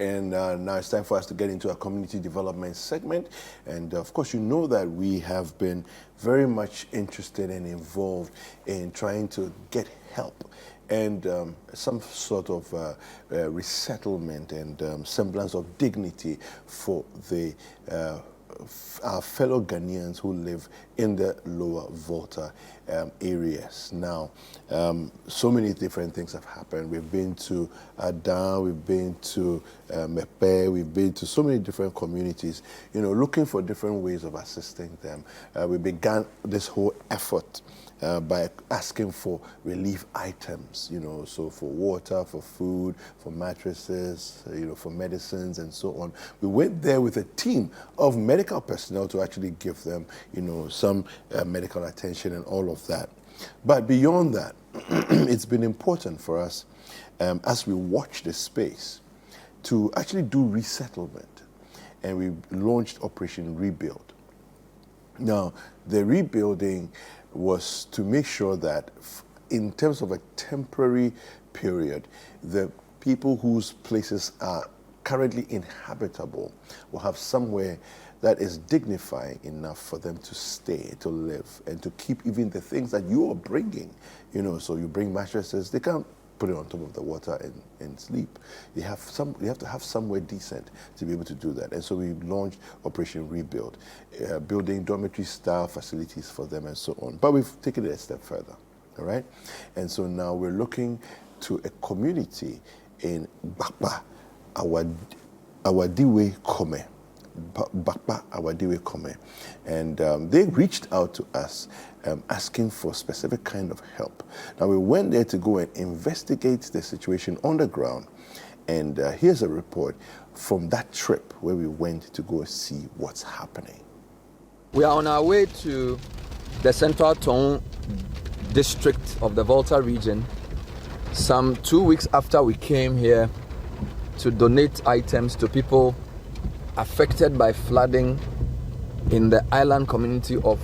And now it's time for us to get into our community development segment. And of course, you know that we have been very much interested and involved in trying to get help and some sort of resettlement and semblance of dignity for the our fellow Ghanaians who live in the lower Volta areas. Now, so many different things have happened. We've been to Adan, we've been to Mepe, we've been to so many different communities, you know, looking for different ways of assisting them. We began this whole effort by asking for relief items, you know, so for water, for food, for mattresses, you know, for medicines and so on. We went there with a team of medical personnel to actually give them, you know, some medical attention and all of that. But beyond that, it's been important for us as we watch this space to actually do resettlement. And we launched Operation Rebuild. Now, the rebuilding was to make sure that in terms of a temporary period, the people whose places are currently inhabitable will have somewhere that is dignifying enough for them to stay, to live, and to keep even the things that you are bringing. You know, so you bring mattresses, they can't put it on top of the water and sleep. You have to have somewhere decent to be able to do that. And so we launched Operation Rebuild, building dormitory style facilities for them and so on. But we've taken it a step further, all right? And so now we're looking to a community in Bakpa Awadiwoe-Kome. Bakpa Awadiwoe-Kome. And they reached out to us asking for specific kind of help. Now we went there to go and investigate the situation on the ground. And here's a report from that trip where we went to go see what's happening. We are on our way to the Central Town district of the Volta region, some 2 weeks after we came here to donate items to people affected by flooding in the island community of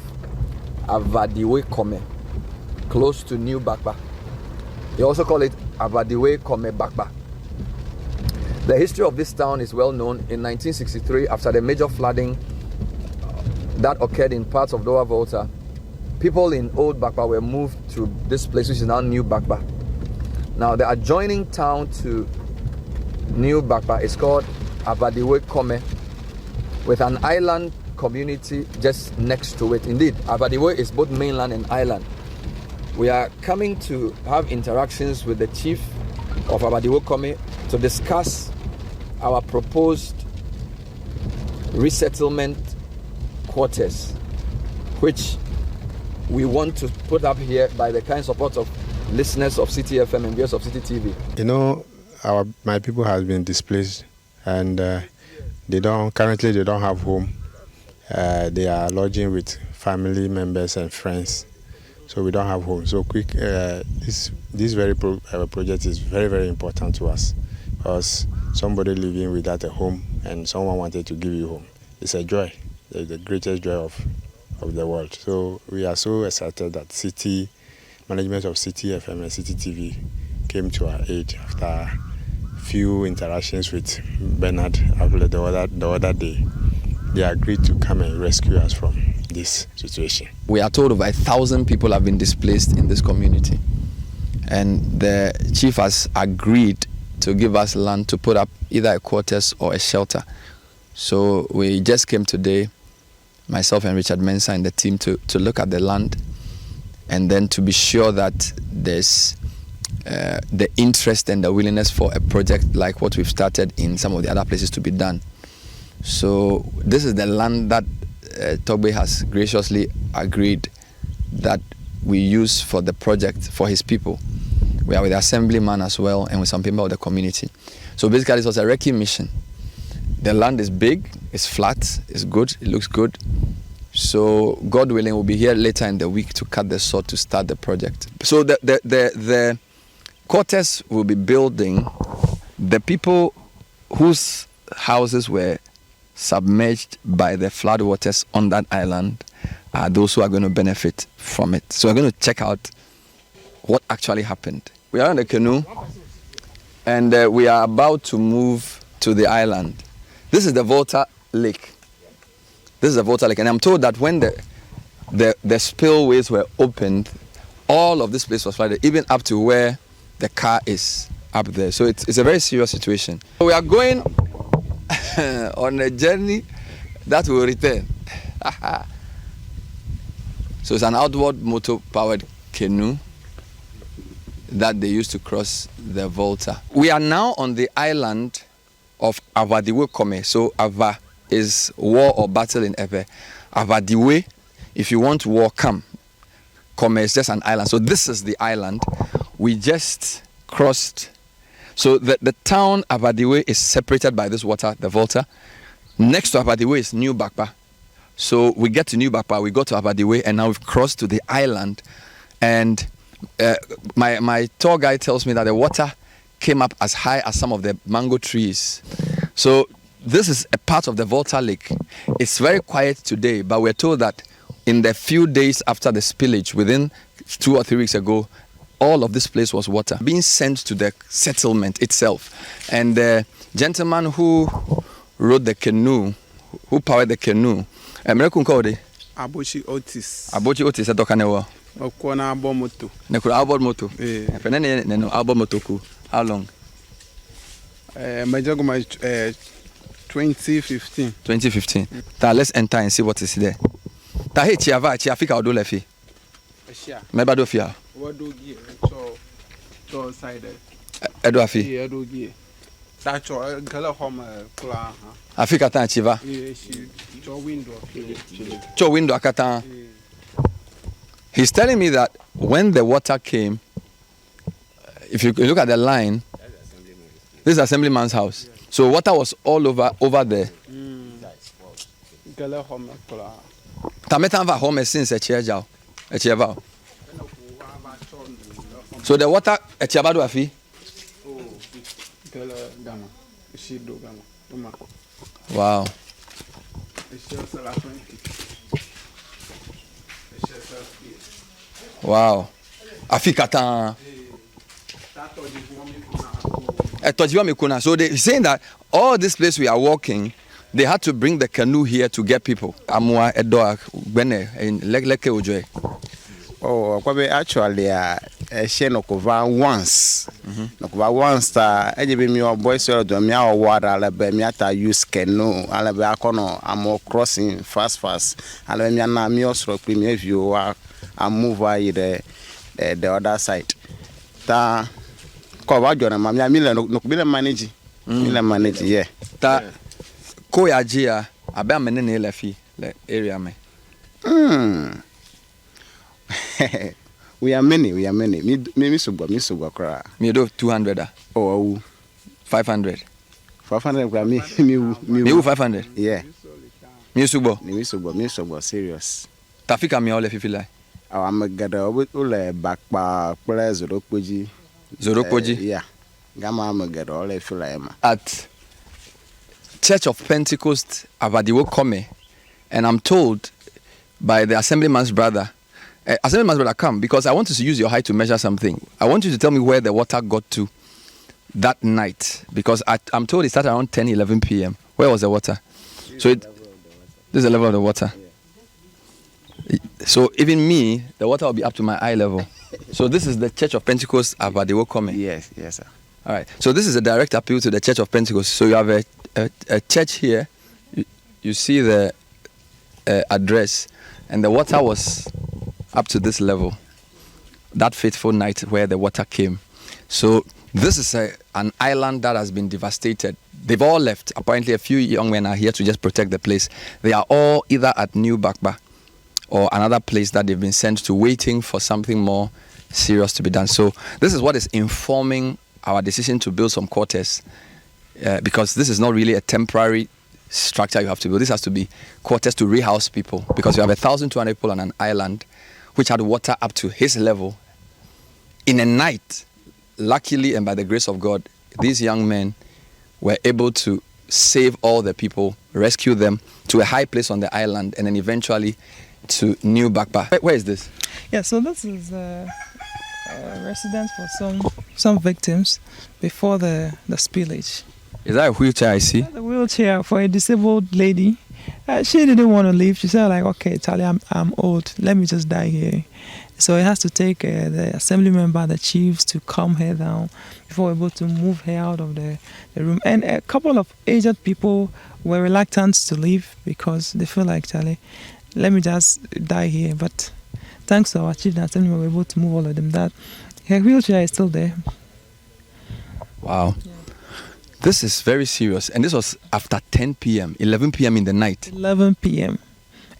Awadiwoe-Kome, close to New Bakpa. They also call it Awadiwoe-Kome Bakpa. The history of this town is well known. In 1963, after the major flooding that occurred in parts of Lower Volta, people in Old Bakpa were moved to this place, which is now New Bakpa. Now, the adjoining town to New Bakpa is called Awadiwoe-Kome, with an island community just next to it. Indeed, Awadiwoe is both mainland and island. We are coming to have interactions with the chief of Awadiwoe-Kome to discuss our proposed resettlement quarters, which we want to put up here by the kind support of listeners of Citi FM and viewers of Citi TV. You know, my people have been displaced, and currently they don't have home. They are lodging with family members and friends, so we don't have home. So this very project is very, very important to us, because somebody living without a home and someone wanted to give you home, it's a joy, the greatest joy of the world. So we are so excited that Citi management of Citi FM and Citi TV came to our aid after few interactions with Bernard the other day. They agreed to come and rescue us from this situation. We are told over 1,000 people have been displaced in this community, and the chief has agreed to give us land to put up either a quarters or a shelter. So we just came today, myself and Richard Mensah and the team, to look at the land, and then to be sure that there's the interest and the willingness for a project like what we've started in some of the other places to be done. So this is the land that Togbe has graciously agreed that we use for the project for his people. We are with the assemblyman as well and with some people of the community. So basically this was a recce mission. The land is big, it's flat, it's good, it looks good. So God willing, we'll be here later in the week to cut the sod to start the project. So the quarters will be building. The people whose houses were submerged by the flood waters on that island are those who are going to benefit from it. So we're going to check out what actually happened. We are in the canoe and we are about to move to the island. This is the Volta Lake. This is the Volta Lake, and I'm told that when the spillways were opened, all of this place was flooded, even up to where the car is up there. So it's a very serious situation. We are going on a journey that will return. So it's an outboard motor-powered canoe that they used to cross the Volta. We are now on the island of Awadiwoe-Kome. So Ava is war or battle in Ewe. Awadiwoe, if you want war, come. Kome is just an island. So this is the island. We just crossed. So the town Awadiwoe is separated by this water, the Volta. Next to Awadiwoe is New Bakpa. So we get to New Bakpa, we go to Awadiwoe, and now we've crossed to the island. And my tour guide tells me that the water came up as high as some of the mango trees. So this is a part of the Volta Lake. It's very quiet today, but we're told that in the few days after the spillage, within 2 or 3 weeks ago, all of this place was water being sent to the settlement itself. And the gentleman who rode the canoe, who powered the canoe, Abochi Otis. Abochi Otis, Etokanewa. Okwana Abomoto. Nekura album moto. No album moto ku. How long? Majagoma 2015. 2015. Let's enter and see what is there. Hey, Chiafika Odo Lefi. Mebado Fia. What do you so side? Edoafi. Edogi. That's all. Color home. Africa Tan Chiva. Cho window akata. He's telling me that when the water came, if you look at the line, this is Assemblyman's house. So water was all over there. Tametanva home since a chair. So the water a chabado afi. Wow. Wow. Afikatan. So they're saying that all this place we are walking, they had to bring the canoe here to get people. Amua Edoa Bene in Leke Ojoy. Oh, actually, she Nokova once. Nokova once, Ejibi me or boys or do me or water, Alabamiata use canoe, Alabacono, I'm more crossing fast. Alabamiana, me also premier view, I move by the other side. Ta cover John, Mamma Miller, no manage. Miller manage, yeah. Ta Koyajia, Abamene Lefi, area me. We are many. Me suba kra. Me do 200. Oh, 500. 500 kra me 500. Yeah. Me suba serious. Tafika me ole fifila. I'm a gada ole Bakpa Awadiwoe-Kome. Zoropoji. Yeah. Gama I'm a gada ole fila. At Church of Pentecost Awadiwoe-Kome, and I'm told by the Assemblyman's brother, come, because I want you to use your height to measure something. I want you to tell me where the water got to that night, because I'm told it started around 10, 11 p.m. Where was the water? So this is the level of the water. So even me, the water will be up to my eye level. So this is the Church of Pentecost Awadiwoe-Kome. Yes, sir. All right. So this is a direct appeal to the Church of Pentecost. So you have a church here. You see the address, and the water was up to this level, that fateful night where the water came. So this is an island that has been devastated. They've all left. Apparently a few young men are here to just protect the place. They are all either at New Bakpa or another place that they've been sent to, waiting for something more serious to be done. So this is what is informing our decision to build some quarters, because this is not really a temporary structure you have to build. This has to be quarters to rehouse people, because you have 1,200 people on an island which had water up to his level. In a night, luckily and by the grace of God, these young men were able to save all the people, rescue them to a high place on the island, and then eventually to New Bakpa. Where is this? Yeah, so this is a residence for some victims before the spillage. Is that a wheelchair I see? The wheelchair for a disabled lady. She didn't want to leave. She said, like, okay, Charlie, I'm old. Let me just die here. So it has to take the assembly member, the chiefs, to calm her down before we're able to move her out of the room. And a couple of aged people were reluctant to leave because they feel like, Charlie, let me just die here. But thanks to our chief and assembly, we were able to move all of them. That her wheelchair is still there. Wow. Yeah. This is very serious. And this was after 10 p.m., 11 p.m. in the night. 11 p.m.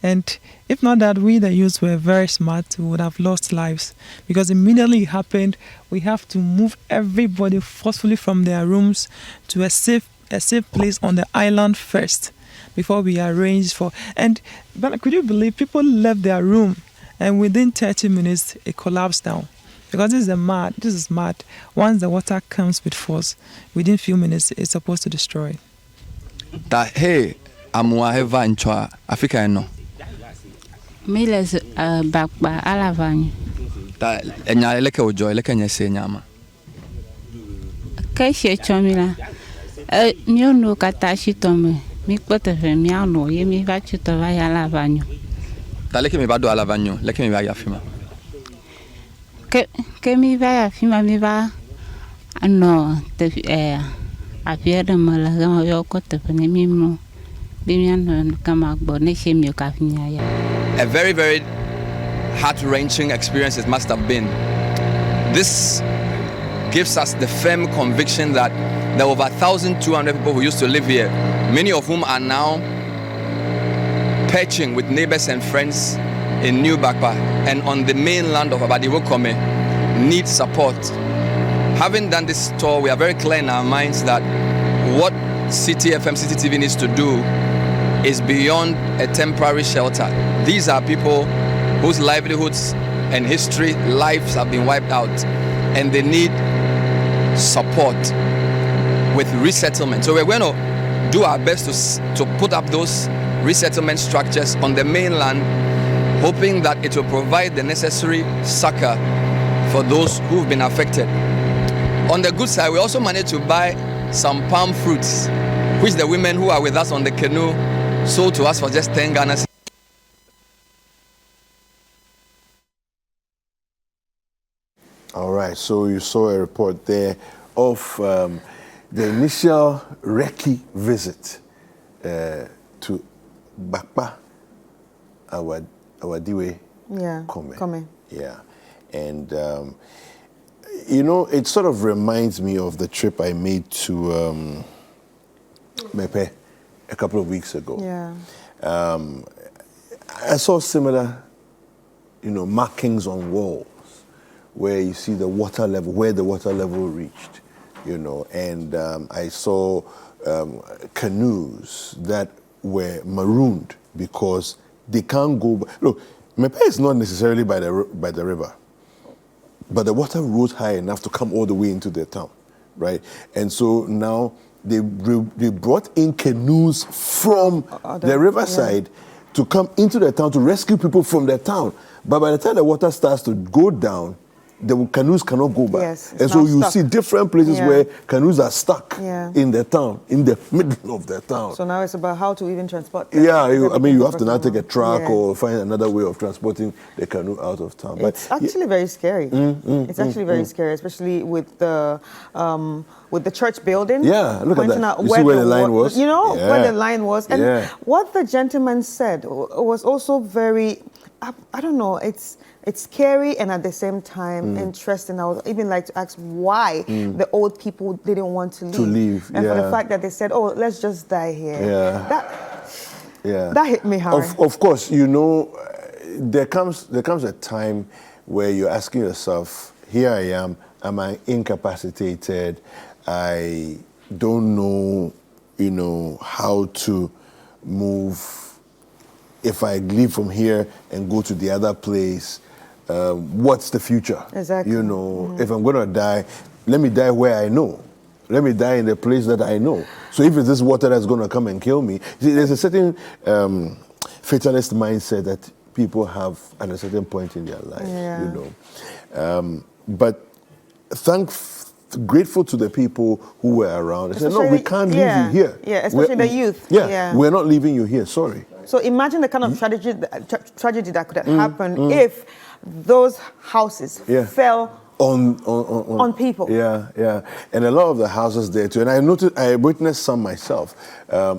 And if not that we, the youths, were very smart, we would have lost lives. Because immediately it happened, we have to move everybody forcefully from their rooms to a safe place on the island first before we arranged for. And but could you believe people left their room and within 30 minutes it collapsed down? Because this is mad. Once the water comes with force, within few minutes it's supposed to destroy it. That hey, Amuaheva in Chua, Africa no. Miles Bakpa Awadiwoe-Kome. That enya leke ojo leke nyese nyama. Kaishe chomila. Mio no katashi tome. Mi pote fe mi ano ye mi va chuto va ya lavanyo. Ta leke mi bado alavanyo, leke mi va ya fima. Que mi va ya fima mi va ano te afia de mala ga yo ko te fe mi mo. A very, very heart-wrenching experience it must have been. This gives us the firm conviction that there were over 1,200 people who used to live here, many of whom are now perching with neighbors and friends in New Bakpa and on the mainland of Awadiwoe-Kome need support. Having done this tour, we are very clear in our minds that what Citi FM, Citi TV needs to do is beyond a temporary shelter. These are people whose livelihoods and history, lives have been wiped out, and they need support with resettlement. So we're going to do our best to put up those resettlement structures on the mainland, hoping that it will provide the necessary succor for those who've been affected. On the good side, we also managed to buy some palm fruits, which the women who are with us on the canoe sold to us for just 10 Ghana. All right, so you saw a report there of the initial recce visit to Bakpa Awadiwoe-Kome. Yeah, and you know, it sort of reminds me of the trip I made to Mepe a couple of weeks ago. Yeah. I saw similar, markings on walls where you see the water level, where the water level reached, and I saw canoes that were marooned because they can't go. Look, Mepe is not necessarily by the river, but the water rose high enough to come all the way into the town, right? And so now they brought in canoes from the riverside to come into the town to rescue people from the town. But by the time the water starts to go down, the canoes cannot go back. Yes, and so you see different places where canoes are stuck in the town, in the middle of the town. So now it's about how to even transport them. Yeah, you have to now take a truck or find another way of transporting the canoe out of town. But it's actually very scary. It's actually very scary, especially with the church building. Yeah, look at that. You see where the line was? Where the line was. And what the gentleman said was also very, I don't know, it's scary and at the same time interesting. I would even like to ask why the old people didn't want to leave. And for the fact that they said, oh, let's just die here. That hit me hard. Of course, there comes a time where you're asking yourself, here I am I incapacitated? I don't know, how to move. If I leave from here and go to the other place, what's the future? Exactly. If I'm going to die, let me die where I know. Let me die in the place that I know. So if it's this water that's going to come and kill me, see, there's a certain fatalist mindset that people have at a certain point in their life, But grateful to the people who were around. They said, no, we can't leave you here. Yeah, especially the youth. Yeah, we're not leaving you here, sorry. So imagine the kind of tragedy that could have happened if those houses fell on people. Yeah. And a lot of the houses there too. And I witnessed some myself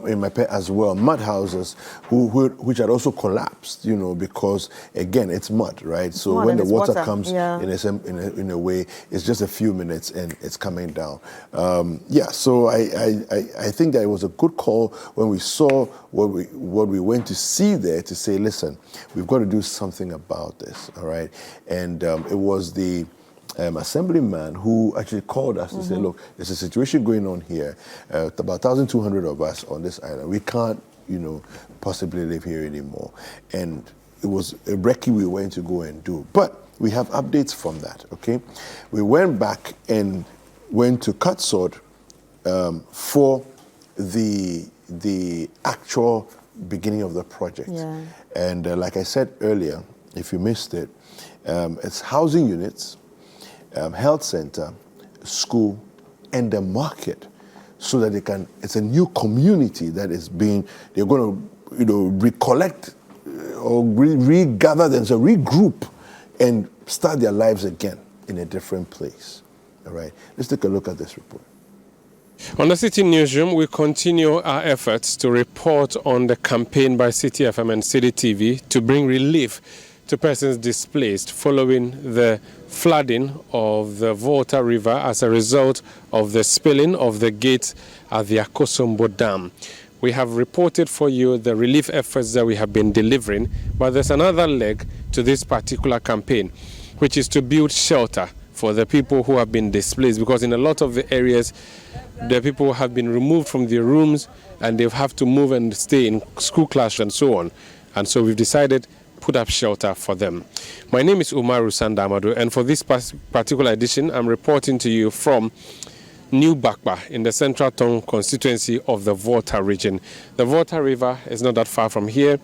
in my pet as well, mud houses which had also collapsed, because again, it's mud, right? So when the water comes in a way, it's just a few minutes and it's coming down. So I think that it was a good call when we saw what we went to see there to say, listen, we've got to do something about this, all right? And it was the assemblyman who actually called us to say, look, there's a situation going on here. About 1,200 of us on this island. We can't, possibly live here anymore. And it was a recce we went to go and do. But we have updates from that, okay? We went back and went to Cutsword for the actual beginning of the project. Yeah. And like I said earlier, if you missed it, it's housing units, health center, school, and the market, so that it's a new community that is they're going to, recollect or regather themselves, regroup, and start their lives again in a different place. All right, let's take a look at this report. On the City Newsroom, we continue our efforts to report on the campaign by Citi FM and Citi TV to bring relief to persons displaced following the flooding of the Volta River as a result of the spilling of the gates at the Akosombo Dam. We have reported for you the relief efforts that we have been delivering, but there's another leg to this particular campaign, which is to build shelter for the people who have been displaced, because in a lot of the areas, the people have been removed from their rooms and they have to move and stay in school class and so on. And so we've decided put up shelter for them. My name is Umaru Sandamadu, and for this particular edition, I'm reporting to you from New Bakpa in the Central Tongue constituency of the Volta region. The Volta River is not that far from here.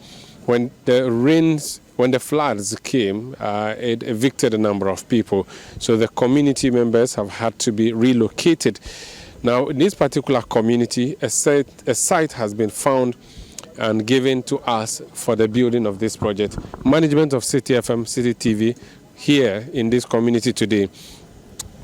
When the floods came, it evicted a number of people. So the community members have had to be relocated. Now, in this particular community, a site has been found and given to us for the building of this project. Management of Citi FM, Citi TV, here in this community today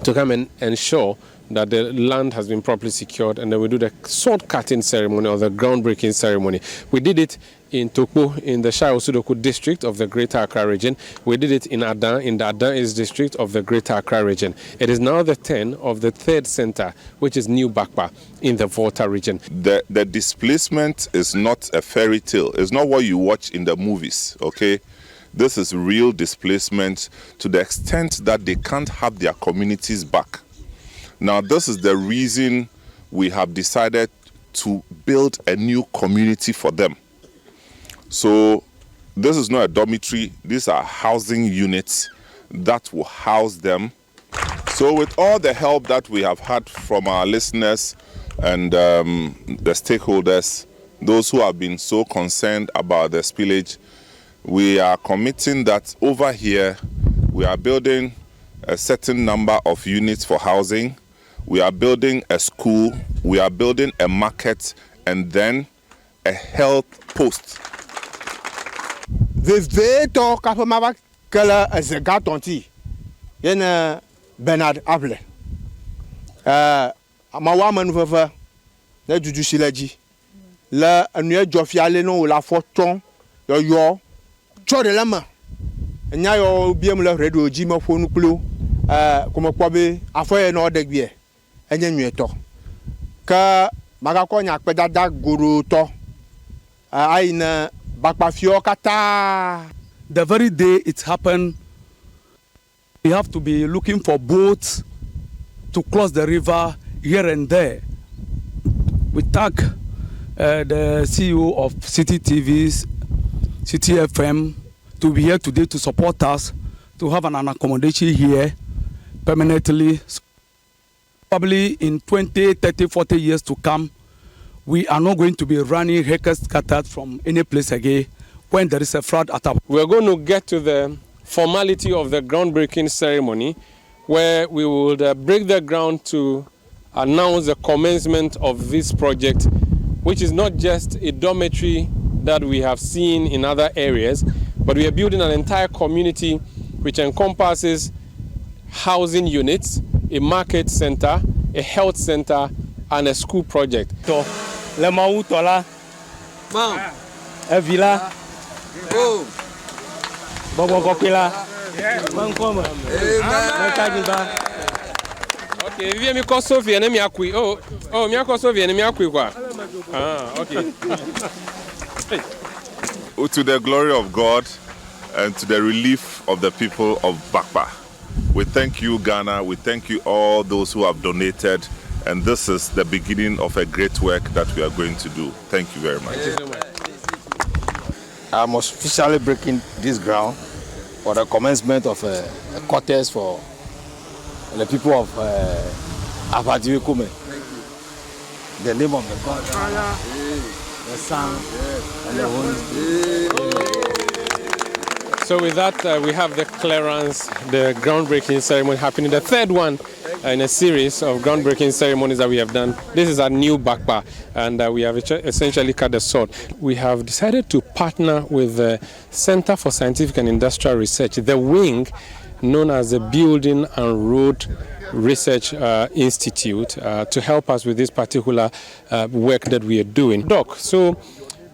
to come and ensure that the land has been properly secured, and then we do the sword cutting ceremony or the groundbreaking ceremony. We did it in Tokpo in the Shai Osudoku district of the Greater Accra region. We did it in Adan in the Adan East district of the Greater Accra region. It is now the turn of the third center, which is New Bakpa in the Volta region. The displacement is not a fairy tale. It's not what you watch in the movies, okay? This is real displacement to the extent that they can't have their communities back. Now, this is the reason we have decided to build a new community for them. So this is not a dormitory. These are housing units that will house them. So with all the help that we have had from our listeners and the stakeholders, those who have been so concerned about the spillage, we are committing that over here we are building a certain number of units for housing. We are building a school, we are building a market, and then a health post. Veto kapamaba kala azagatonti yena Bernard Able. Amawa manuvava na juju silaji. La anu jofiale no la foton yo chode lama. Nya yo biem la radio ji ma fonu klo kuma kwabe afoye no degbe. Ka magakonya pedada guru to aina Bakpa kata. The very day it happened, we have to be looking for boats to cross the river here and there. We thank the CEO of Citi TV's Citi FM to be here today to support us to have an accommodation here permanently. Probably in 20, 30, 40 years to come, we are not going to be running hectares scattered from any place again when there is a flood at our. We're going to get to the formality of the groundbreaking ceremony, where we would break the ground to announce the commencement of this project, which is not just a dormitory that we have seen in other areas, but we are building an entire community which encompasses housing units, a market center, a health center, and a school project. Okay, if you call Sophie and me akui. Oh, me call Sophie and me akui kwa. Okay. To the glory of God and to the relief of the people of Bakpa. We thank you, Ghana. We thank you all those who have donated. And this is the beginning of a great work that we are going to do. Thank you very much. Thank you so much. I'm officially breaking this ground for the commencement of a quarters for the people of Awadiwoe-Kome. The name of the God, the Son, and the Holy Spirit. So with that, we have the clearance, the groundbreaking ceremony happening, the third one in a series of groundbreaking ceremonies that we have done. This is our new Bakpa, and we have essentially cut the sword. We have decided to partner with the Center for Scientific and Industrial Research, the wing known as the Building and Road Research Institute, to help us with this particular work that we are doing. Doc, so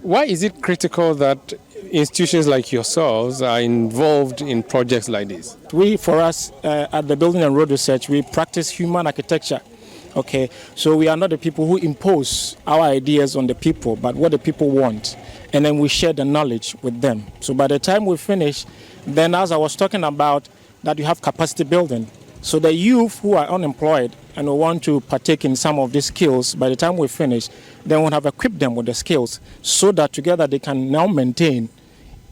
why is it critical that institutions like yourselves are involved in projects like this? For us, at the Building and Road Research, we practice human architecture. Okay, so we are not the people who impose our ideas on the people, but what the people want. And then we share the knowledge with them. So by the time we finish, then as I was talking about, that you have capacity building. So the youth who are unemployed and who want to partake in some of these skills, by the time we finish, then we'll have equipped them with the skills so that together they can now maintain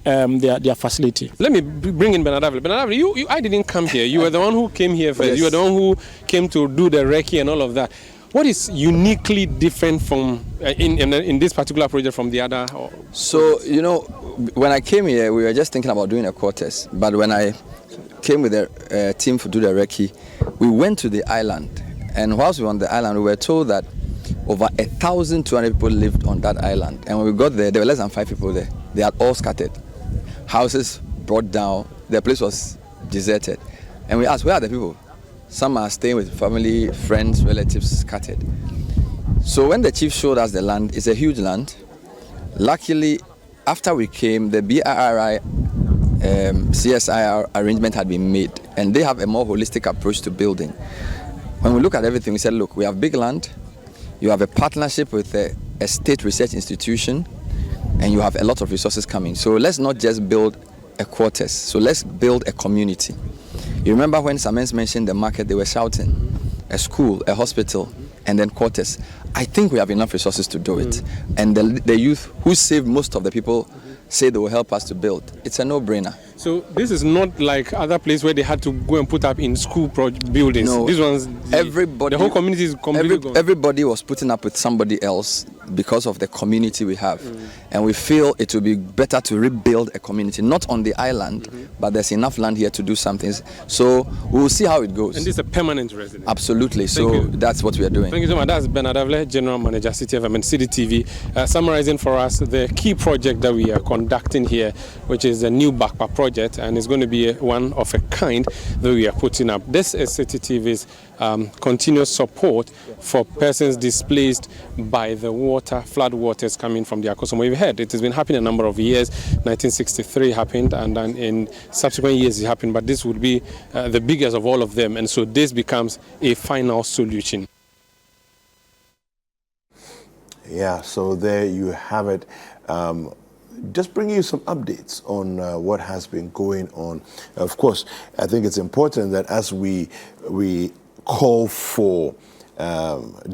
their facility. Let me bring in Benadavle. Benadavle, I didn't come here. You were the one who came here first. Yes. You were the one who came to do the recce and all of that. What is uniquely different from in this particular project from the other? So, when I came here, we were just thinking about doing a quarters. But when I came with a team to do the recce, we went to the island. And whilst we were on the island, we were told that over 1,200 people lived on that island. And when we got there were less than 5 people there. They had all scattered. Houses brought down. The place was deserted. And we asked, where are the people? Some are staying with family, friends, relatives, scattered. So when the chief showed us the land, it's a huge land. Luckily, after we came, the BRI CSIR arrangement had been made, and they have a more holistic approach to building. When we look at everything, we said, look, we have big land, you have a partnership with a state research institution, and you have a lot of resources coming. So let's not just build a quarters, so let's build a community. You remember when Samens mentioned the market, they were shouting, a school, a hospital, and then quarters. I think we have enough resources to do it. And the youth who saved most of the people say they will help us to build. It's a no-brainer. So this is not like other places where they had to go and put up in school buildings. No, these ones, the whole community is completely gone. Everybody was putting up with somebody else because of the community we have. And we feel it would be better to rebuild a community, not on the island, but there's enough land here to do something. So we will see how it goes. And this is a permanent residence. Absolutely. So that's what we are doing. Thank you so much. That's Benadavle, General Manager, Citi FM and Citi TV, summarizing for us the key project that we are conducting here, which is the new Bakpa project, and it's going to be one of a kind that we are putting up. This is Citi TV's continuous support for persons displaced by the flood waters coming from the Akosom. We've heard it has been happening a number of years. 1963 happened, and then in subsequent years it happened, but this would be the biggest of all of them, and so this becomes a final solution. Yeah, so there you have it. Just bringing you some updates on what has been going on. Of course, I think it's important that as we call for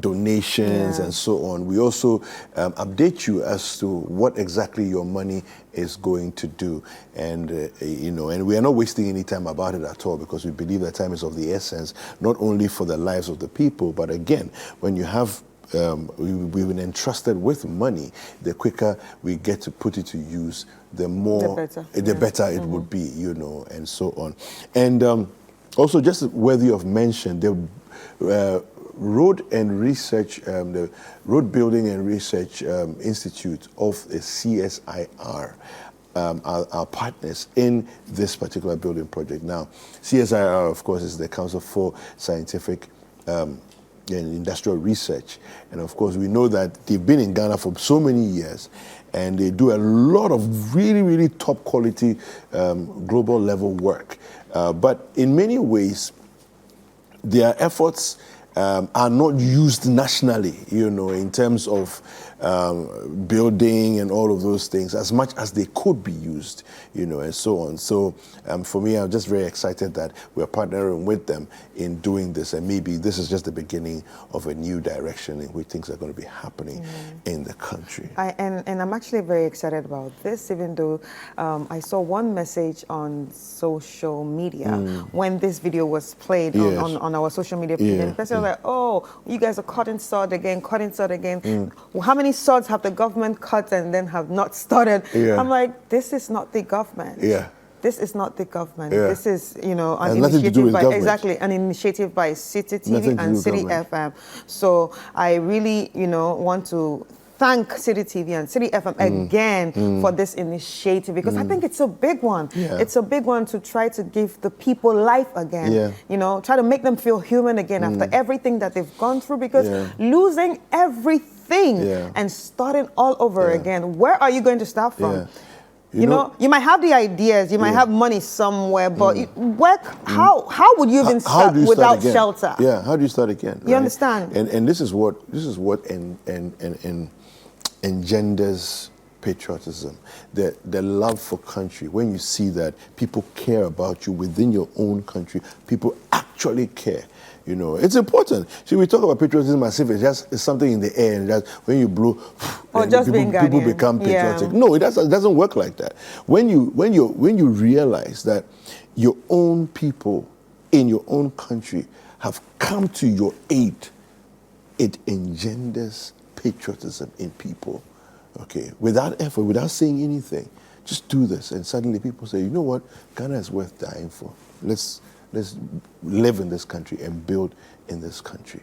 donations and so on, we also update you as to what exactly your money is going to do. And, and we are not wasting any time about it at all, because we believe that time is of the essence, not only for the lives of the people, but again, when you have we've been entrusted with money, the quicker we get to put it to use, the better it would be, and so on. And Also, just worthy of mention, the Road and Research, the Road Building and Research Institute of the CSIR are partners in this particular building project. Now, CSIR, of course, is the Council for Scientific and Industrial Research. And of course, we know that they've been in Ghana for so many years, and they do a lot of really, really top quality global level work. But in many ways, their efforts are not used nationally, in terms of building and all of those things as much as they could be used, and so on. So for me, I'm just very excited that we're partnering with them in doing this, and maybe this is just the beginning of a new direction in which things are going to be happening in the country. And I'm actually very excited about this, even though I saw one message on social media when this video was played on our social media. And the person was like, oh, you guys are cutting sod again. Well, how many sods have the government cut and then have not started? I'm like, this is not the government. This is not the government. This is, an initiative by an initiative by Citi TV and Citi FM. So I really, want to thank Citi TV and Citi FM again for this initiative, because I think it's a big one. It's a big one to try to give the people life again. Try to make them feel human again after everything that they've gone through, because losing everything and starting all over again, where are you going to start from? You know, you might have the ideas, you might have money somewhere, but how would you even start without shelter? How do you start again? You understand? And this is what engenders patriotism, the love for country. When you see that people care about you within your own country, people actually care. It's important. See, we talk about patriotism as if it's something in the air, and that when you blow, people become patriotic. No, it doesn't work like that. When you realize that your own people in your own country have come to your aid, it engenders patriotism in people. Okay, without effort, without saying anything, just do this, and suddenly people say, you know what, Ghana is worth dying for. Let's live in this country and build in this country.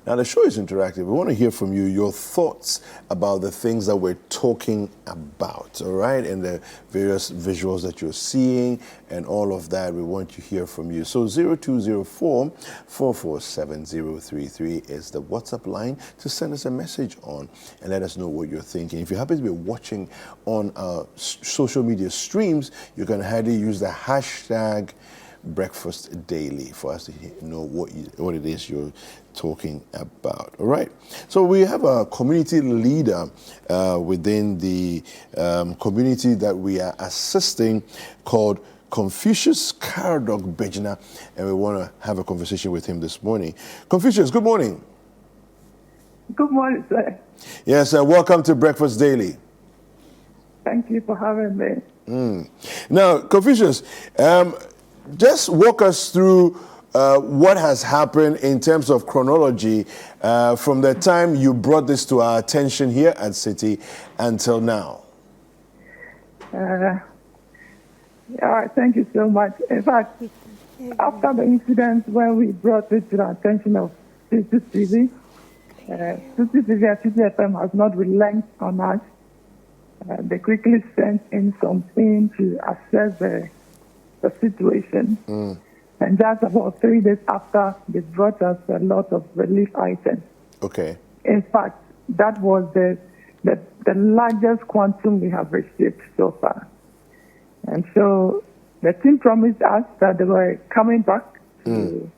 Now, the show is interactive. We want to hear from you, your thoughts about the things that we're talking about, all right? And the various visuals that you're seeing and all of that, we want to hear from you. So 0204-447-033 is the WhatsApp line to send us a message on and let us know what you're thinking. If you happen to be watching on social media streams, you can highly use the hashtag Breakfast Daily for us to know what it is you're talking about. All right. So we have a community leader within the community that we are assisting called Confucius Karadog Bejina, and we want to have a conversation with him this morning. Confucius, good morning. Good morning, sir. Yes, welcome to Breakfast Daily. Thank you for having me. Now, Confucius, just walk us through what has happened in terms of chronology from the time you brought this to our attention here at Citi until now. Thank you so much. In fact, after the incident when we brought it to the attention of Citi TV, Citi TV and Citi FM has not relented on us. They quickly sent in something to assess the situation. And just about 3 days after, they brought us a lot of relief items. Okay. In fact, that was the largest quantum we have received so far. And so the team promised us that they were coming back to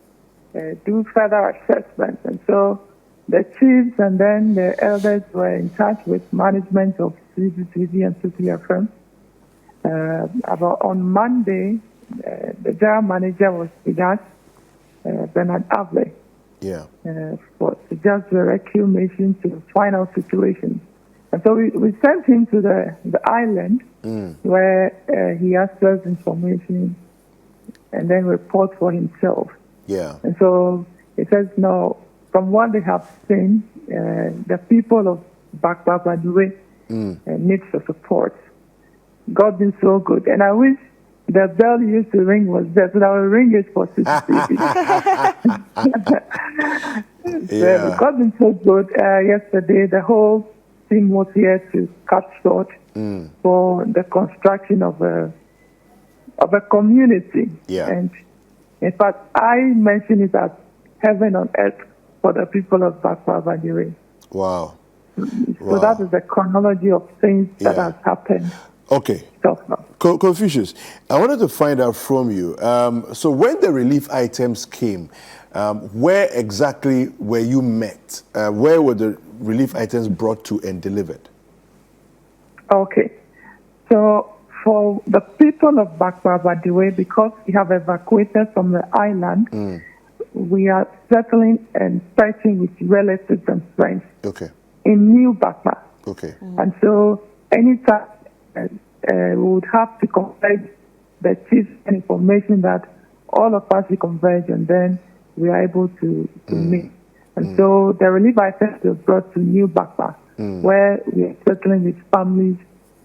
do further assessments. And so the chiefs and then the elders were in touch with management of CCTV and Citi FM. About on Monday, the general manager was with us, Bernard Avle, to just the rescue mission to find out situations. And so we sent him to the island where he accessed information and then report for himself. And so he says, no, from what they have seen, the people of Bakpa Awadiwoe-Kome need the support. God is so good. And I wish the bell used to ring was there, so that will ring it for CCTV. So because it's so good, yesterday the whole team was here to cut short for the construction of a community. And in fact, I mention it as heaven on earth for the people of Bakpa Awadiwoe. Wow. So that is the chronology of things that has happened. Okay. Confucius, I wanted to find out from you. So when the relief items came, where exactly were you met? Where were the relief items brought to and delivered? Okay. So for the people of Bakpa Awadiwoe, because we have evacuated from the island, we are settling and fighting with relatives and friends in New Bakpa. And so anytime we would have to convey the chief information that all of us will converge, and then we are able to meet. And so the relief items were brought to New Bakpa, where we are settling with families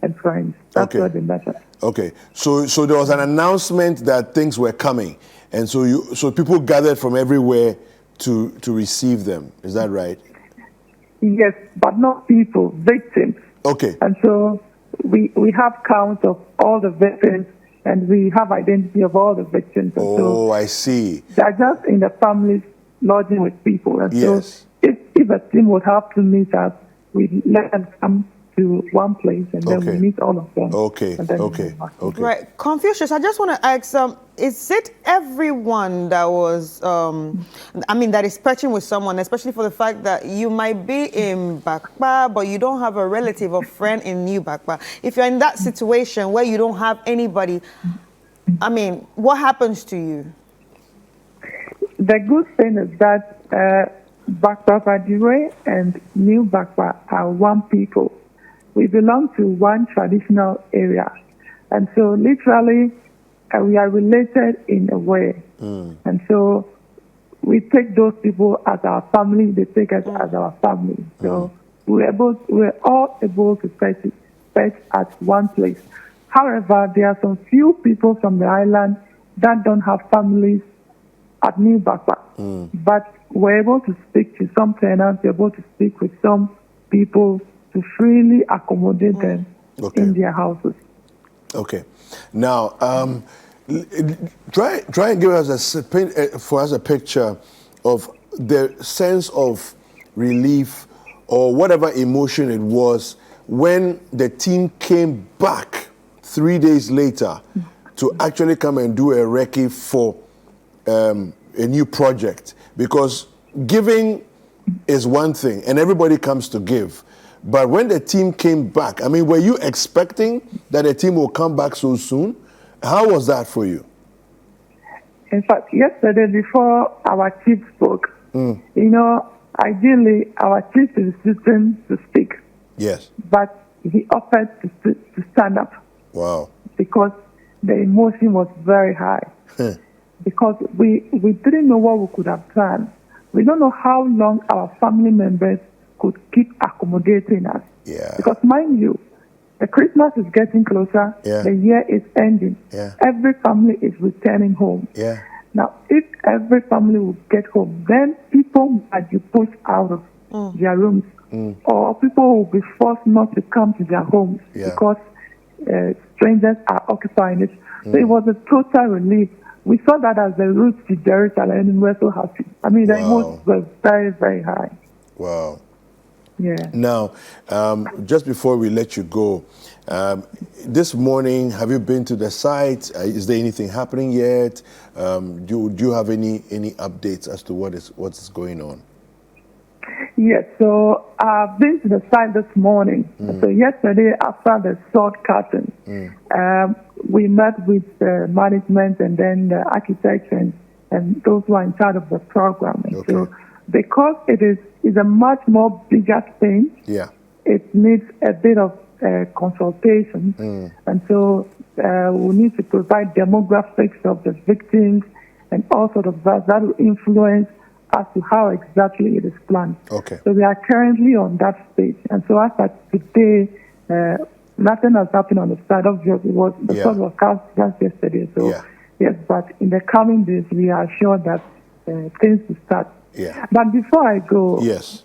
and friends. That's what they matter. Okay, so there was an announcement that things were coming, and so people gathered from everywhere to receive them. Is that right? Yes, but not people, victims. Okay. And so we have counts of all the victims, and we have identity of all the victims. And so I see. They're just in the families lodging with people. And so if a team would have to meet us, we let them come to one place, and then we meet all of them. Right. Confucius, I just want to ask, is it everyone that was, that is perching with someone, especially for the fact that you might be in Bakpa, but you don't have a relative or friend in New Bakpa? If you're in that situation where you don't have anybody, what happens to you? The good thing is that Bakpa Awadiwoe and New Bakpa are one people. We belong to one traditional area. And so literally, we are related in a way. And so we take those people as our family, they take us as our family. So we're all able to fetch at one place. However, there are some few people from the island that don't have families at New Bakpa. But we're able to speak to some tenants, we're able to speak with some people to freely accommodate them in their houses. Okay. Now, try and give us a picture of the sense of relief or whatever emotion it was when the team came back 3 days later to actually come and do a recce for a new project. Because giving is one thing, and everybody comes to give. But when the team came back, were you expecting that the team will come back so soon? How was that for you? In fact, yesterday before our chief spoke, ideally our chief is sitting to speak. Yes. But he offered to stand up. Wow. Because the emotion was very high. Because we didn't know what we could have done. We don't know how long our family members could keep accommodating us. Because mind you, the Christmas is getting closer, the year is ending, every family is returning home. Now, if every family would get home, then people might be pushed out of their rooms, or people will be forced not to come to their homes because strangers are occupying it. So it was a total relief. We saw that as the route to Jerusalem, and we were so happy. The emotions were very, very high. Wow. Yeah. Now, just before we let you go, this morning, have you been to the site? Is there anything happening yet? Do you have any updates as to what is going on? Yes, so I've been to the site this morning. So yesterday, after the sword cutting, we met with the management and then the architects and those who are in charge of the program. And so because it is a much more bigger thing, it needs a bit of consultation. And so we need to provide demographics of the victims and all sort of that will influence as to how exactly it is planned. So we are currently on that stage. And so as of today, nothing has happened on the side. Obviously, the sun was cast just yesterday. So, yes, but in the coming days, we are sure that things will start. Yeah. But before I go, yes,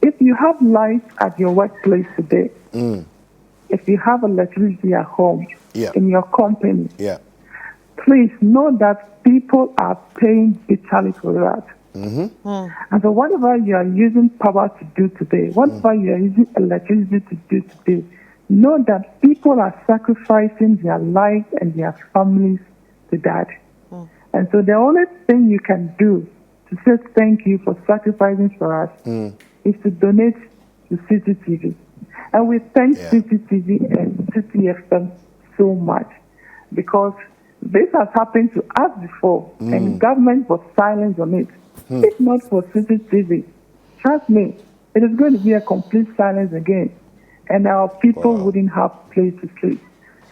if you have light at your workplace today, if you have electricity at home, in your company, please know that people are paying bitterly for that. And so whatever you are using power to do today, whatever you are using electricity to do today, know that people are sacrificing their lives and their families to that. And so the only thing you can do to say thank you for sacrificing for us is to donate to Citi TV. And we thank Citi TV and Citi FM so much, because this has happened to us before, and government was silent on it. If not for Citi TV, trust me, it is going to be a complete silence again, and our people wouldn't have place to sleep.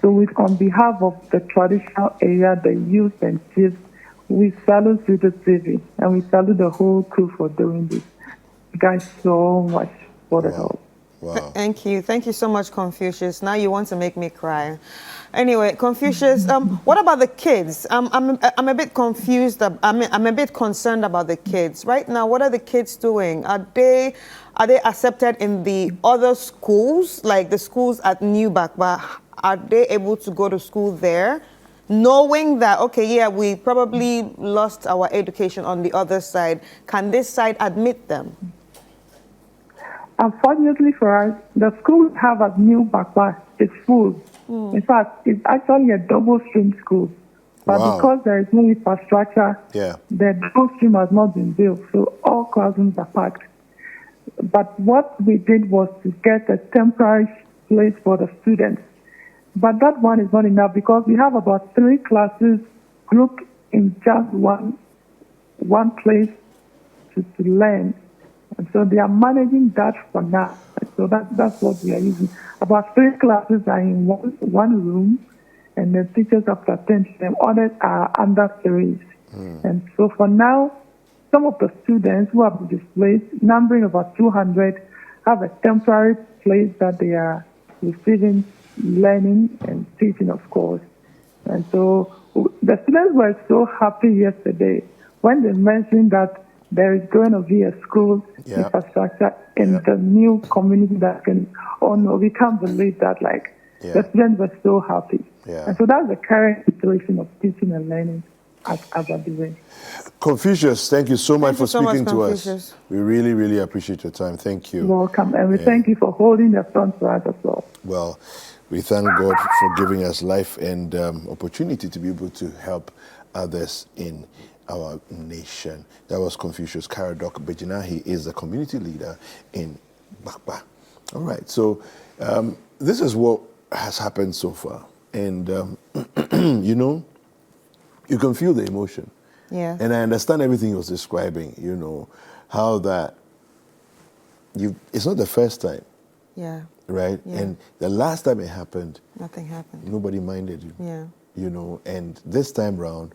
So on behalf of the traditional area, the youth and kids, we salute Citi TV, and we salute the whole crew for doing this. You guys so much for the help. Wow. Thank you. Thank you so much, Confucius. Now you want to make me cry. Anyway, Confucius, what about the kids? I'm a bit confused. I'm a bit concerned about the kids. Right now, what are the kids doing? Are they accepted in the other schools, like the schools at New Bakpa? Are they able to go to school there, knowing that, okay, yeah, we probably lost our education on the other side? Can this side admit them? Unfortunately for us, the school we have at New Bakpa is full. In fact, it's actually a double-stream school. But because there is no infrastructure, the double stream has not been built, so all classrooms are packed. But what we did was to get a temporary place for the students. But that one is not enough, because we have about 3 classes grouped in just one place to learn. And so they are managing that for now. So that's what we are using. About 3 classes are in one room, and the teachers have to attend to them. Others are under 3s. And so for now, some of the students who have been displaced, numbering about 200, have a temporary place that they are receiving learning and teaching, of course. And so the students were so happy yesterday when they mentioned that there is going to be a school infrastructure in the new community that can, oh no, we can't believe that. Like, the students were so happy. And so that's the current situation of teaching and learning at Awadiwoe. Confucius, thank you so much for speaking to us. We really, really appreciate your time. Thank you. You're welcome. And we thank you for holding the front for us as well. Well, we thank God for giving us life and opportunity to be able to help others in our nation. That was Confucius Karadok Bejina. He is the community leader in Bakpa. All right, so this is what has happened so far. And, you know, you can feel the emotion. Yeah. And I understand everything he was describing, you know, how that it's not the first time. Yeah. Right? Yeah. And the last time it happened, nothing happened. Nobody minded you. Yeah. You know, and this time round,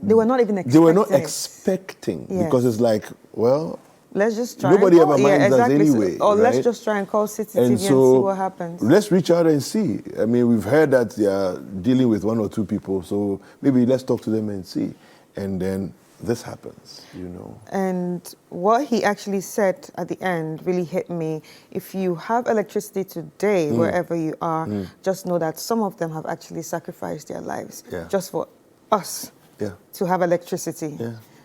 they were not even expecting. They were not expecting, because it's like, well, let's just try. Nobody ever minds us anyway. Or right? let's just try and call Citi TV and see what happens. Let's reach out and see. I mean, we've heard that they are dealing with 1 or 2 people, so maybe let's talk to them and see. And then this happens, you know. And what he actually said at the end really hit me. If you have electricity today, wherever you are, just know that some of them have actually sacrificed their lives just for us to have electricity.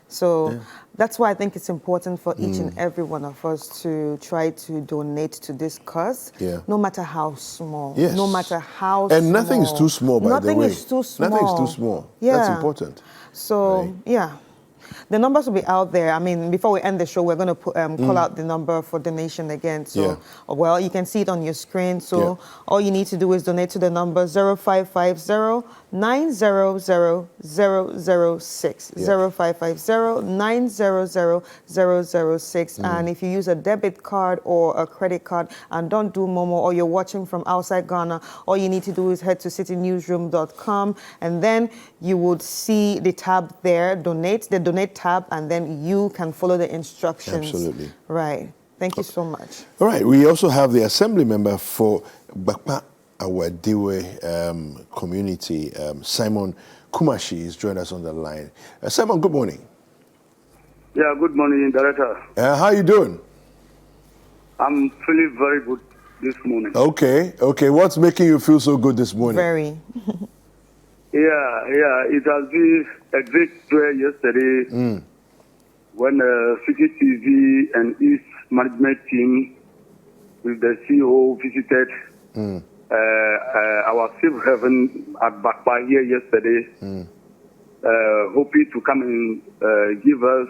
So that's why I think it's important for each and every one of us to try to donate to this cause, no matter how small. Yes. No matter how small. And nothing is too small, by the way. Nothing is too small. Nothing is too small. Yeah. That's important. So, the numbers will be out there. I mean, before we end the show, we're going to call out the number for donation again. So, well, you can see it on your screen. So, all you need to do is donate to the number 0550 900 006. 0550 900 006. And if you use a debit card or a credit card and don't do Momo, or you're watching from outside Ghana, all you need to do is head to citinewsroom.com, and then you would see the tab there, donate, the donate tab, and then you can follow the instructions. Absolutely. Right. Thank you so much. All right. We also have the assembly member for Bakpa Awadiwoe community, Simon Kumashi, is joined us on the line. Simon, good morning. Yeah, good morning, Director. How are you doing? I'm feeling very good this morning. Okay. What's making you feel so good this morning? Very. It has been a great joy yesterday when Citi TV and its management team with the CEO visited our safe haven at Bakpa here yesterday, hoping to come and give us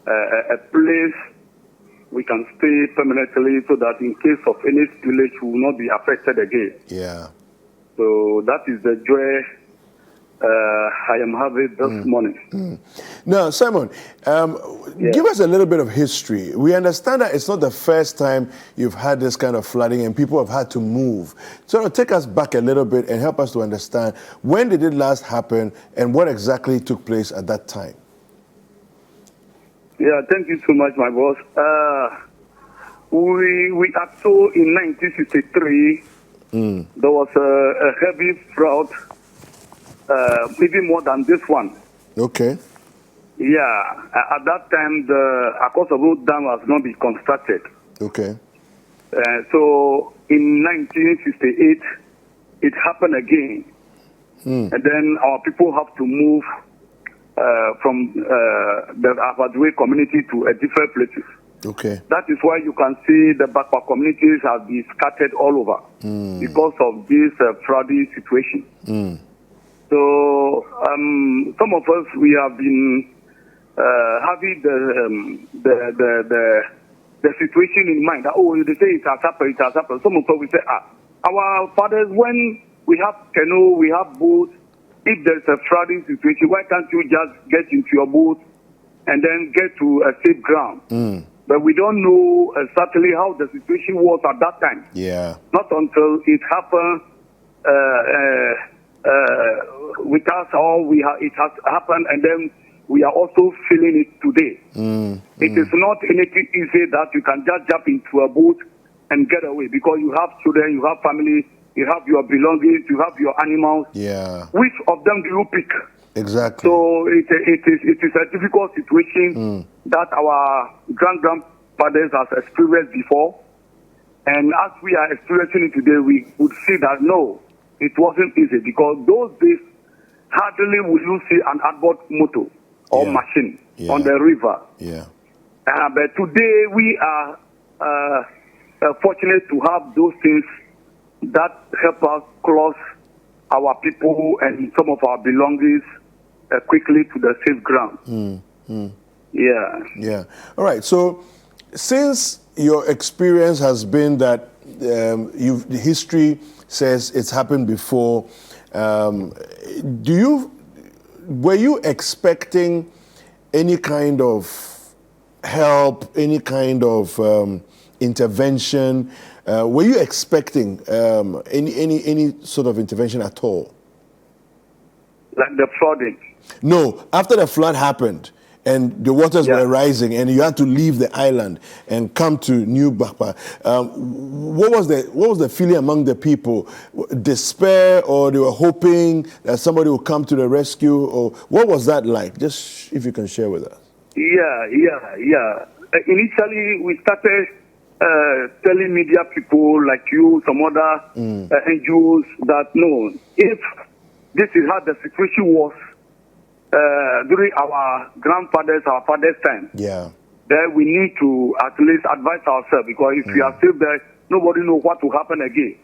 a place we can stay permanently so that in case of any spillage we will not be affected again. Yeah. So that is the joy I am having this morning. Now, Simon, give us a little bit of history. We understand that it's not the first time you've had this kind of flooding and people have had to move. So take us back a little bit and help us to understand when did it last happen and what exactly took place at that time? Yeah, thank you so much, my boss. We are so in 1963, there was a heavy flood, even more than this one. Okay. Yeah, at that time, the Akosabo Dam was not been constructed. Okay. So in 1968, it happened again. And then our people have to move from the Awadiwoe community to a different places. Okay. That is why you can see the Bakpa communities have been scattered all over because of this flooding situation. So some of us, we have been having the situation in mind. That, they say it has happened, it has happened. Some of us, we say, our fathers, when we have canoe, we have boats, if there's a flooding situation, why can't you just get into your boat and then get to a safe ground? But we don't know exactly how the situation was at that time. Yeah. Not until it happened with us, or it has happened, and then we are also feeling it today. It is not anything easy that you can just jump into a boat and get away, because you have children, you have family, you have your belongings, you have your animals. Yeah. Which of them do you pick? Exactly. So it is a difficult situation that our grandfathers have experienced before. And as we are experiencing it today, we would see that no, it wasn't easy, because those days, hardly will you see an outboard motor or machine on the river. Yeah. But today we are fortunate to have those things that help us cross our people and some of our belongings quickly to the safe ground. Yeah. All right. So, since your experience has been that the history says it's happened before, were you expecting any kind of help, any kind of intervention? Were you expecting any sort of intervention at all? Like the flooding? No, after the flood happened and the waters were rising and you had to leave the island and come to New Bakpa, what was the feeling among the people? Despair, or they were hoping that somebody would come to the rescue? Or what was that like? Just if you can share with us. Yeah. Initially, we started telling media people like you, some other NGOs, that no, if this is how the situation was during our grandfathers, our fathers' time, then we need to at least advise ourselves, because if we are still there, nobody knows what will happen again.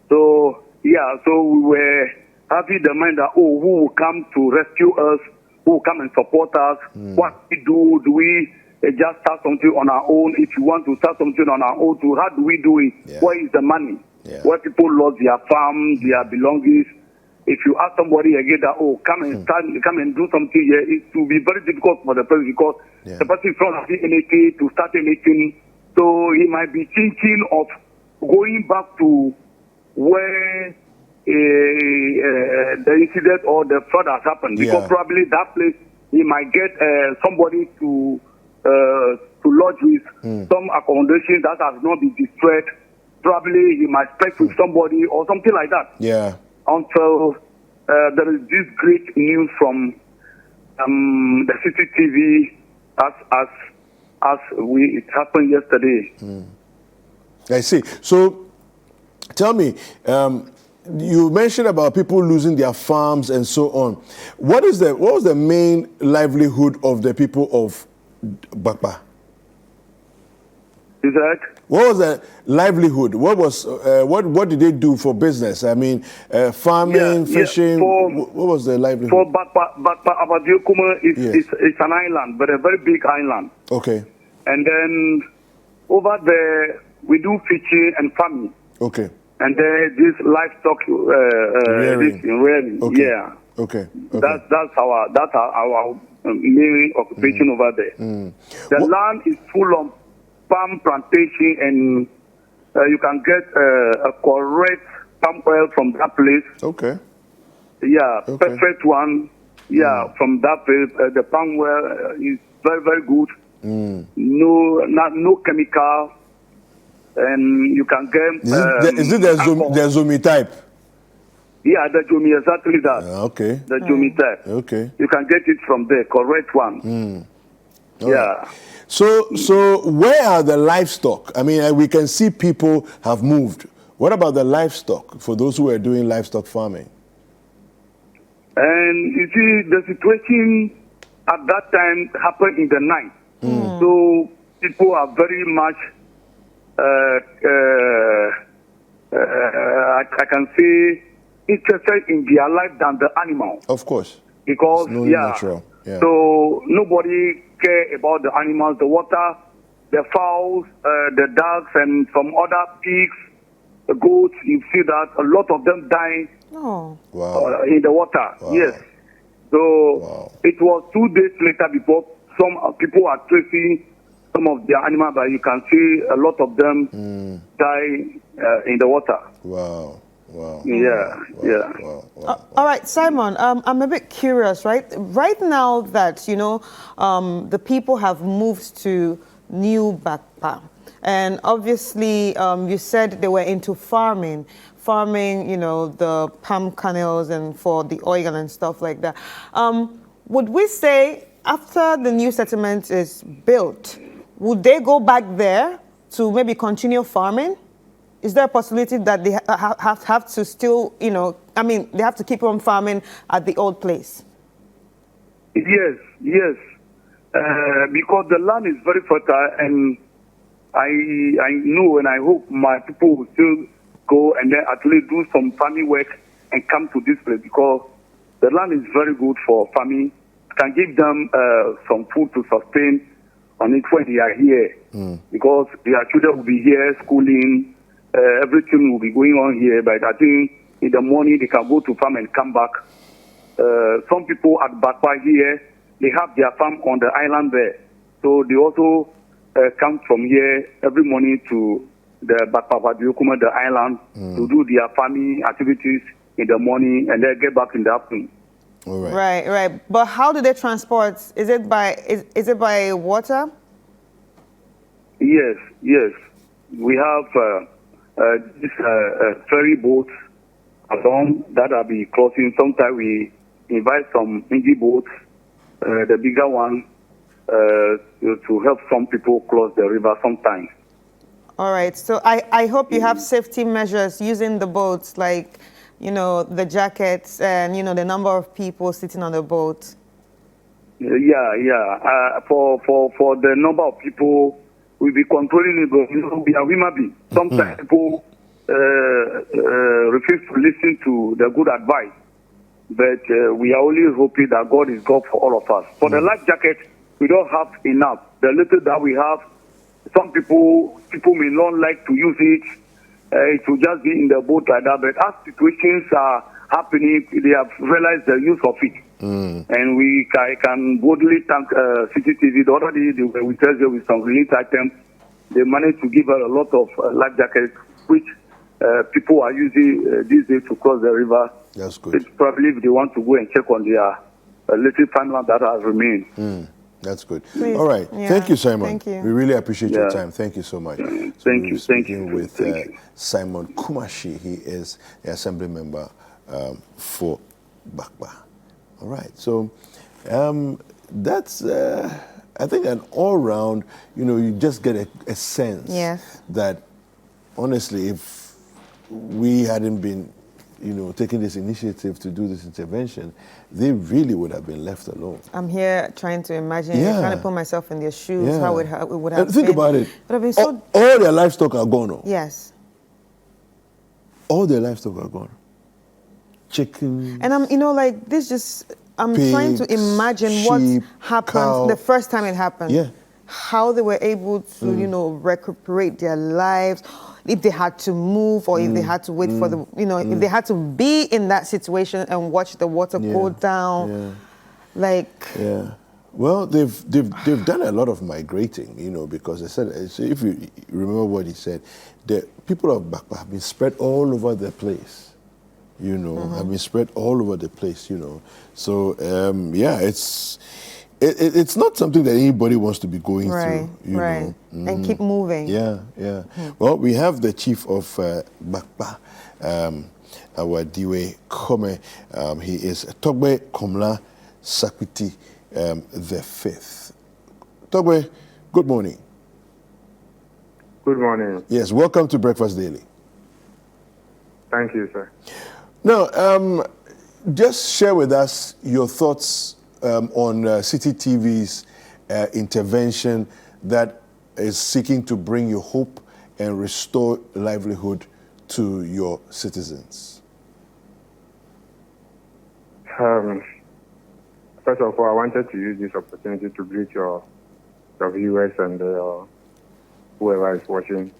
So we were having the mind that, who will come to rescue us, who will come and support us, what we do we just start something on our own? If you want to start something on our own, how do we do it? Where is the money? Where people lost their farm, their belongings. If you ask somebody again that, come and do something here, it will be very difficult for the person, because the person is not having anything to start anything. So he might be thinking of going back to where the incident or the flood has happened, because probably that place he might get somebody to to lodge with, some accommodation that has not been destroyed. Probably he might speak with somebody or something like that. Yeah. Until there is this great news from the Citi TV as it happened yesterday. I see. So, tell me, you mentioned about people losing their farms and so on. What was the main livelihood of the people of Bakpa? Is that? What was the livelihood? What did they do for business? I mean, farming, fishing. What was the livelihood? For Bakpa Awadiwoe-Kome, it's an island, but a very big island. Okay. And then over there, we do fishing and farming. Okay. And then this livestock rearing. Okay. Yeah. Okay. That's our main occupation over there. The land is full of palm plantation, and you can get a correct palm oil from that place. Okay. Yeah, perfect one. Yeah, from that place, the palm oil is very, very good. No chemical, and you can get. Is it the Zomi type? Yeah, the Zomi, exactly that. Okay. The Zomi type. Okay. You can get it from there, correct one. Yeah. So where are the livestock? I mean, we can see people have moved. What about the livestock for those who are doing livestock farming? And you see, the situation at that time happened in the night. So people are very much, I can say, interested in their life than the animal. Of course. Because, natural. Yeah. So nobody care about the animals, the water, the fowls, the ducks, and some other pigs, the goats. You see that a lot of them die in the water. Wow. Yes. So it was 2 days later before some people are tracing some of their animals, but you can see a lot of them die in the water. Wow. Wow. Yeah. All right, Simon, I'm a bit curious, right? Right now that, the people have moved to New Bakpa, and obviously you said they were into farming, the palm kernels and for the oil and stuff like that. Would we say after the new settlement is built, would they go back there to maybe continue farming? Is there a possibility that they have to still, they have to keep on farming at the old place? Yes. Because the land is very fertile, and I know and I hope my people will still go and then actually do some farming work and come to this place, because the land is very good for farming. Can give them some food to sustain on it when they are here, because their children will be here schooling. Everything will be going on here, but I think in the morning they can go to farm and come back. Some people at Bakpa here, they have their farm on the island there. So they also come from here every morning to the Bakpa Awadiwoe-Kome, the island, to do their farming activities in the morning and then get back in the afternoon. All right. Right. But how do they transport? Is it by water? Yes. We have this ferry boats along that will be crossing. Sometimes we invite some engine boats, the bigger one, to help some people cross the river sometimes. All right. So I hope you have safety measures using the boats, like, the jackets and, the number of people sitting on the boat. Yeah. For the number of people, we'll be controlling it, but we are human beings. Sometimes people refuse to listen to the good advice. But we are only hoping that God is God for all of us. For the life jacket, we don't have enough. The little that we have, some people may not like to use it. It will just be in the boat like that. But as situations are happening, they have realized the use of it. And I can boldly thank Citi TV. The other day, we tell you with some relief items, they managed to give us a lot of life jackets, which people are using these days to cross the river. That's good. It's probably if they want to go and check on their little farmland that has remained. That's good. Please. All right. Yeah. Thank you, Simon. Thank you. We really appreciate your Yeah. time. Thank you so much. So Thank we're you. speaking with Simon Kumashi. He is the assembly member for Bakpa. All right. So that's, I think, an all-round, you just get a sense that, honestly, if we hadn't been, taking this initiative to do this intervention, they really would have been left alone. I'm here trying to imagine, trying to put myself in their shoes, how it would have and think been. about it. But I've been so... all their livestock are gone. Yes. All their livestock are gone. Chicken. And I'm, I'm pigs, trying to imagine sheep, what happened cow. the first time it happened. Yeah. How they were able to, recuperate their lives, if they had to move or if they had to wait for the, if they had to be in that situation and watch the water go down. Yeah. Well, they've done a lot of migrating, because they said, if you remember what he said, the people of Bakpa have been spread all over the place. Have been spread all over the place, So, it's not something that anybody wants to be going through, you know. And keep moving. Yeah. Well, we have the chief of Bakpa Awadiwoe-Kome. He is Togbe Komla Sakwiti the Fifth. Togbe, good morning. Good morning. Yes, welcome to Breakfast Daily. Thank you, sir. Now, just share with us your thoughts on Citi TV's intervention that is seeking to bring you hope and restore livelihood to your citizens. First of all, I wanted to use this opportunity to greet your viewers and whoever is watching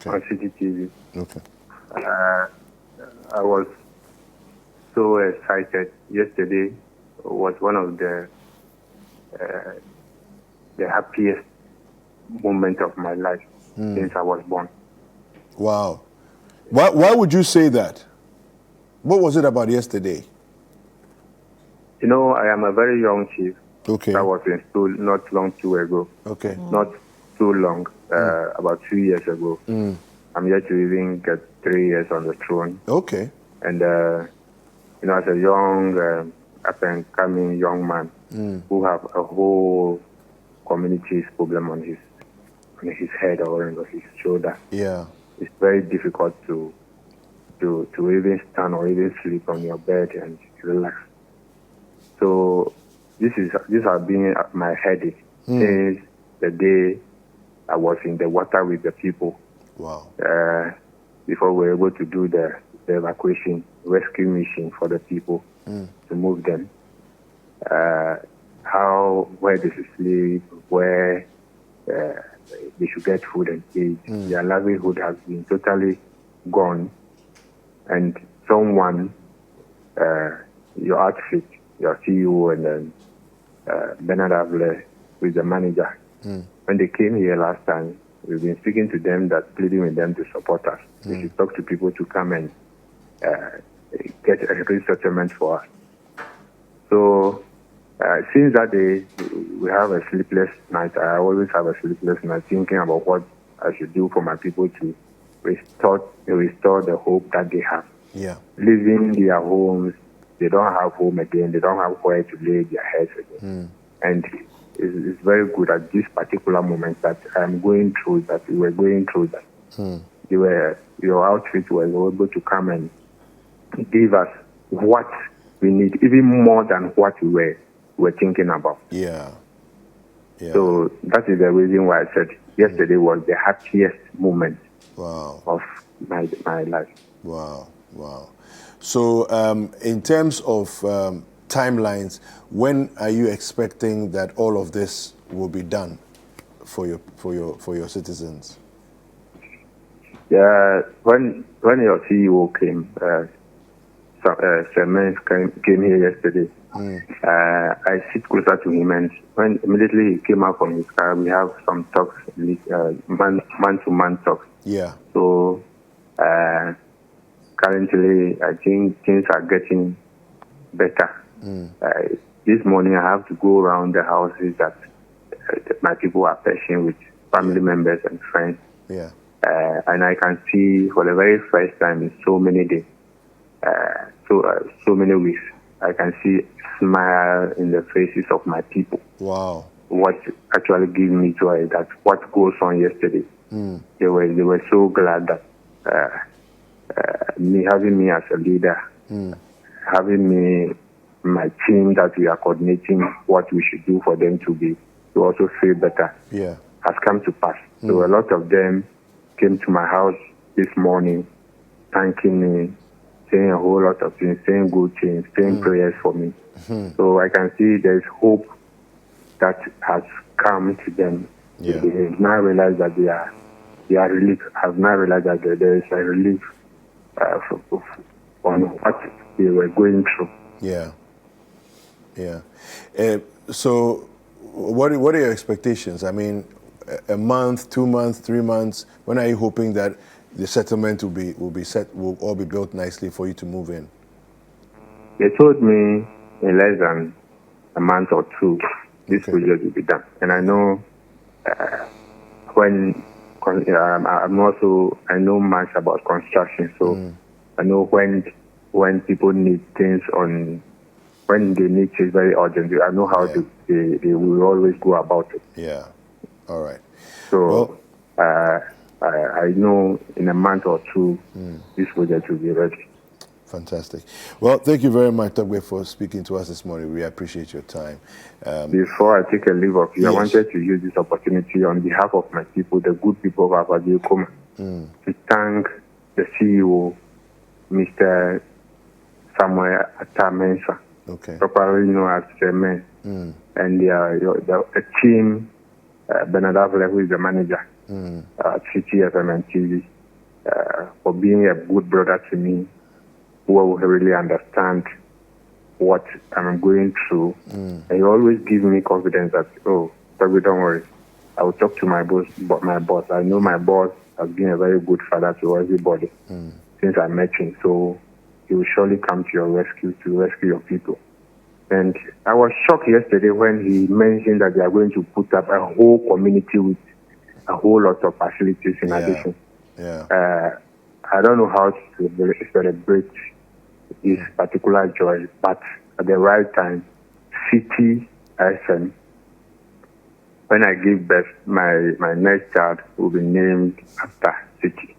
on Citi TV. Okay. I was so excited. Yesterday was one of the happiest moments of my life since I was born. Wow. Why would you say that? What was it about yesterday? I am a very young chief. Okay. I was in school not long too ago. Okay. Not too long, about 2 years ago. I'm yet to even get 3 years on the throne. Okay. And, as a young, up-and-coming young man who have a whole community's problem on his head or on his shoulder, it's very difficult to even stand or even sleep on your bed and relax. So this has been my headache since the day I was in the water with the people. Wow. Before we were able to do the evacuation rescue mission for the people to move them. Where they should sleep, where they should get food and eat. Their livelihood has been totally gone. And someone, your outfit, your CEO, and then Bernard Avle, who is the manager, when they came here last time, we've been speaking to them, pleading with them to support us. We should talk to people to come and get a resettlement for us. So since that day, we have a sleepless night. I always have a sleepless night thinking about what I should do for my people to restore the hope that they have. Yeah. Leaving their homes, they don't have home again. They don't have where to lay their heads again. And it's very good at this particular moment that I'm going through that. We were going through that. Your outfit was able to come and give us what we need, even more than what we were thinking about. Yeah. So that is the reason why I said yesterday was the happiest moment of my life. Wow. So in terms of timelines, when are you expecting that all of this will be done for your citizens? Yeah, when your CEO came, Sir came here yesterday. I sit closer to him, and when immediately he came out from his car, we have some talks, man-to-man talks. Yeah. So currently, I think things are getting better. This morning, I have to go around the houses that my people are patient with family members and friends. Yeah. And I can see for the very first time in so many days, so many weeks, I can see smile in the faces of my people. Wow. What actually gives me joy is that what goes on yesterday, they were so glad that having me as a leader, having me, my team, that we are coordinating what we should do for them to also feel better, has come to pass. So a lot of them came to my house this morning, thanking me, saying a whole lot of things, saying good things, saying prayers for me. So I can see there's hope that has come to them. They have now realized that they are relief. Have now realized that there is a relief on what they were going through. Yeah. So, what are your expectations? I mean, a month, 2 months, 3 months. When are you hoping that the settlement will all be built nicely for you to move in? They told me in less than a month or two, this project will be done. And I know I know much about construction, so I know when people need things when they need things very urgent, I know how they will always go about it. Yeah. All right. So I know in a month or two, this project will be ready. Fantastic. Well, thank you very much, Togbe, for speaking to us this morning. We appreciate your time. Before I take a leave of you, I wanted to use this opportunity on behalf of my people, the good people of Awadiwoe-Kome, to thank the CEO, Mr. Samuel Atamensa, properly known as Chairman, and the team, Bernard Avle, who is the manager at Citi FM and TV, for being a good brother to me, who will really understand what I'm going through. And he always gives me confidence that, Togbe, don't worry. I will talk to my boss. I know my boss has been a very good father to everybody since I met him. So he will surely come to your rescue, to rescue your people. And I was shocked yesterday when he mentioned that they are going to put up a whole community with a whole lot of facilities in addition. I don't know how to celebrate this particular joy, but at the right time, Citi FM, when I give birth, my next child will be named after Citi.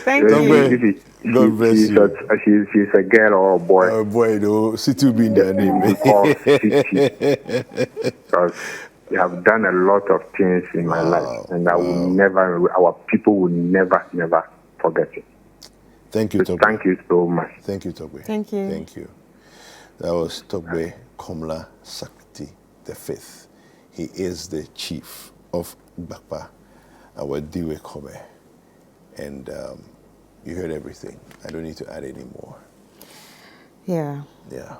Thank you. God bless you. She's a girl or a boy. A boy, though. Citi will be in their name. Because they have done a lot of things in my life, and our people will never forget it. Thank you, Togbe. Thank you so much. Thank you, Togbe. Thank you. Thank you. That was Togbe Komla Sakti V. He is the chief of Bakpa Awadiwoe-Kome. And you heard everything. I don't need to add any more. Yeah. Yeah.